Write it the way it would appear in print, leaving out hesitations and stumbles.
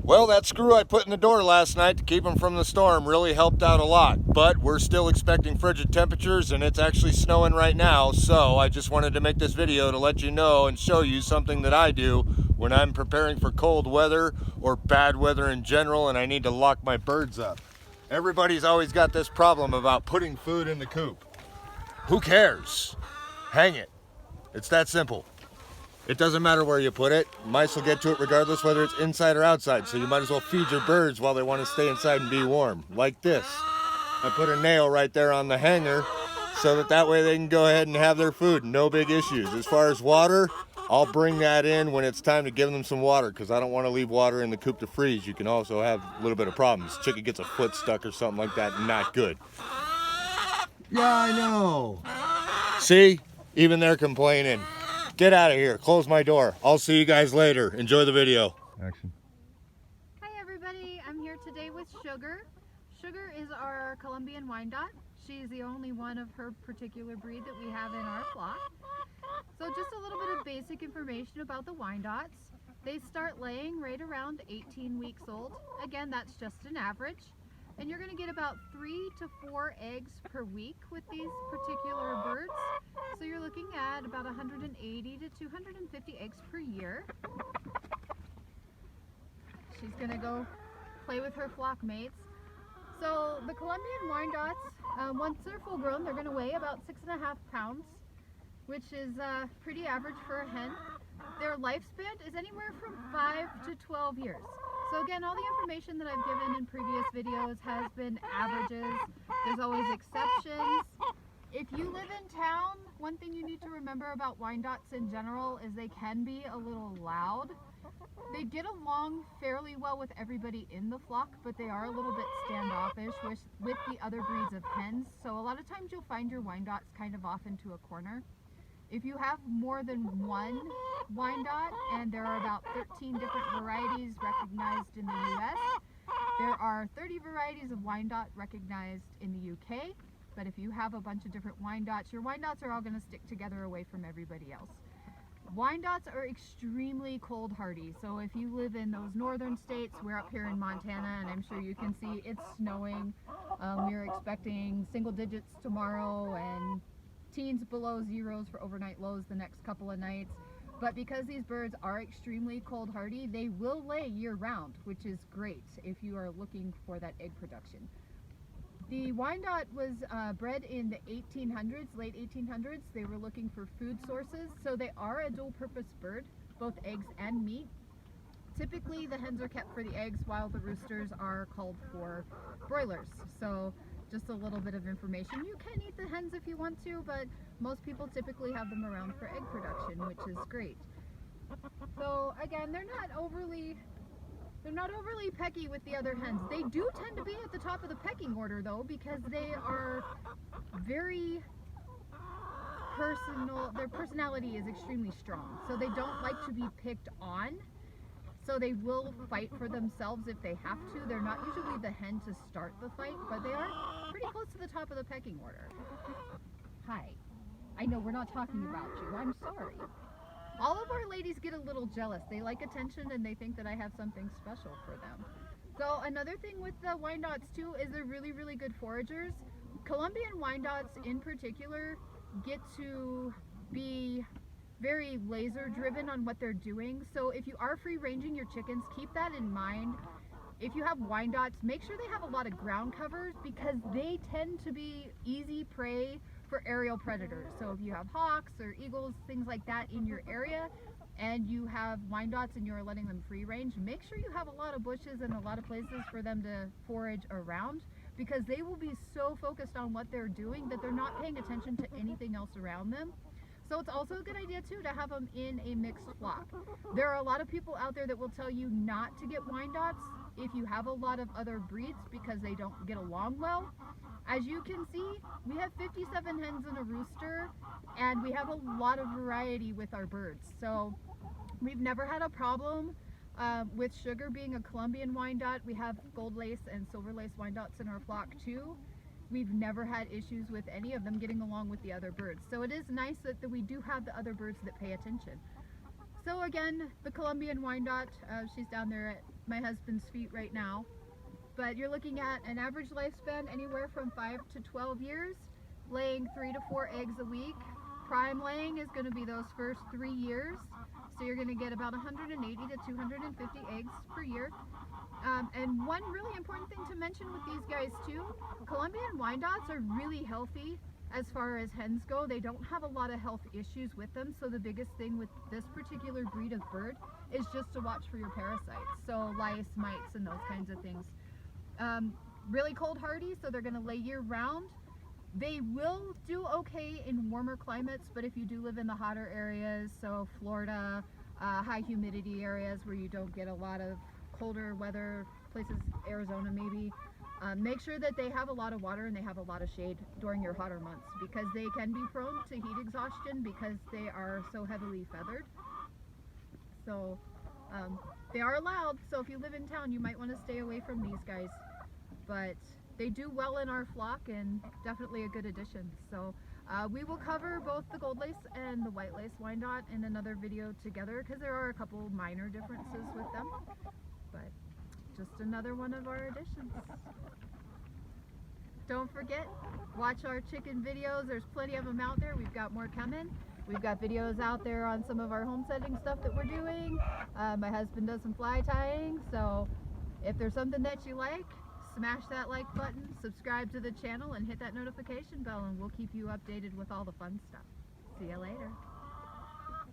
Well, that screw I put in the door last night to keep them from the storm really helped out a lot, but we're still expecting frigid temperatures and it's actually snowing right now, so I just wanted to make this video to let you know and show you something that I do when I'm preparing for cold weather or bad weather in general and I need to lock my birds up. Everybody's always got this problem about putting food in the coop. Who cares? Hang it. It's that simple. It doesn't matter where you put it. Mice will get to it regardless whether it's inside or outside, so you might as well feed your birds while they want to stay inside and be warm, like this. I put a nail right there on the hanger so that way they can go ahead and have their food, no big issues. As far as water, I'll bring that in when it's time to give them some water because I don't want to leave water in the coop to freeze. You can also have a little bit of problems. Chicken gets a foot stuck or something like that, not good. Yeah, I know. See? Even they're complaining. Get out of here. Close my door. I'll see you guys later. Enjoy the video. Action. Hi everybody. I'm here today with Sugar. Sugar is our Colombian Wyandotte. She's the only one of her particular breed that we have in our flock. So just a little bit of basic information about the Wyandottes. They start laying right around 18 weeks old. Again, that's just an average. And you're going to get about 3 to 4 eggs per week with these particular birds. So you're looking at about 180 to 250 eggs per year. She's going to go play with her flock mates. So the Colombian Wyandottes, once they're full grown, they're going to weigh about 6.5 pounds, which is pretty average for a hen. Their lifespan is anywhere from 5 to 12 years. So again, all the information that I've given in previous videos has been averages. There's always exceptions. If you live in town, one thing you need to remember about Wyandottes in general is they can be a little loud. They get along fairly well with everybody in the flock, but they are a little bit standoffish with the other breeds of hens. So a lot of times you'll find your Wyandottes kind of off into a corner. If you have more than one Wyandotte, and there are about 13 different varieties recognized in the US, there are 30 varieties of Wyandotte recognized in the UK, but if you have a bunch of different Wyandottes, your Wyandottes are all going to stick together away from everybody else. Wyandottes are extremely cold hardy, so if you live in those northern states, we're up here in Montana, and I'm sure you can see it's snowing. We're expecting single digits tomorrow, and teens below zeros for overnight lows the next couple of nights. But because these birds are extremely cold hardy, they will lay year round, which is great if you are looking for that egg production. The Wyandotte was bred in the 1800s, late 1800s. They were looking for food sources, so they are a dual purpose bird, both eggs and meat. Typically the hens are kept for the eggs while the roosters are called for broilers. So just a little bit of information. You can eat the hens if you want to, but most people typically have them around for egg production, which is great. So again, they're not overly pecky with the other hens. They do tend to be at the top of the pecking order though, because they are very personal. Their personality is extremely strong, so they don't like to be picked on. So they will fight for themselves if they have to. They're not usually the hen to start the fight, but they are pretty close to the top of the pecking order. Hi. I know we're not talking about you. I'm sorry. All of our ladies get a little jealous. They like attention and they think that I have something special for them. So another thing with the Wyandottes too is they're really, really good foragers. Colombian Wyandottes in particular get to be very laser driven on what they're doing. So if you are free ranging your chickens, keep that in mind. If you have Wyandottes, make sure they have a lot of ground covers because they tend to be easy prey for aerial predators. So if you have hawks or eagles, things like that in your area, and you have Wyandottes and you're letting them free range, make sure you have a lot of bushes and a lot of places for them to forage around, because they will be so focused on what they're doing that they're not paying attention to anything else around them. So it's also a good idea too to have them in a mixed flock. There are a lot of people out there that will tell you not to get Wyandottes if you have a lot of other breeds because they don't get along well. As you can see, we have 57 hens and a rooster, and we have a lot of variety with our birds. So we've never had a problem with Sugar being a Colombian Wyandotte. We have gold lace and silver lace Wyandottes in our flock too. We've never had issues with any of them getting along with the other birds. So it is nice that we do have the other birds that pay attention. So again, the Colombian Wyandotte, she's down there at my husband's feet right now. But you're looking at an average lifespan anywhere from 5 to 12 years, laying 3 to 4 eggs a week. Prime laying is going to be those first 3 years. So you're going to get about 180 to 250 eggs per year. And one really important thing to mention with these guys too, Colombian Wyandottes are really healthy as far as hens go. They don't have a lot of health issues with them. So the biggest thing with this particular breed of bird is just to watch for your parasites. So lice, mites, and those kinds of things. Really cold hardy, so they're going to lay year round. They will do okay in warmer climates, but if you do live in the hotter areas, so Florida, high humidity areas where you don't get a lot of colder weather, places, Arizona maybe, make sure that they have a lot of water and they have a lot of shade during your hotter months, because they can be prone to heat exhaustion because they are so heavily feathered. So they are allowed, so if you live in town you might want to stay away from these guys, but they do well in our flock and definitely a good addition. So we will cover both the gold lace and the white lace Wyandotte in another video together, because there are a couple minor differences with them, but just another one of our additions. Don't forget, watch our chicken videos. There's plenty of them out there. We've got more coming. We've got videos out there on some of our homesteading stuff that we're doing. My husband does some fly tying, so if there's something that you like, smash that like button, subscribe to the channel, and hit that notification bell, and we'll keep you updated with all the fun stuff. See you later.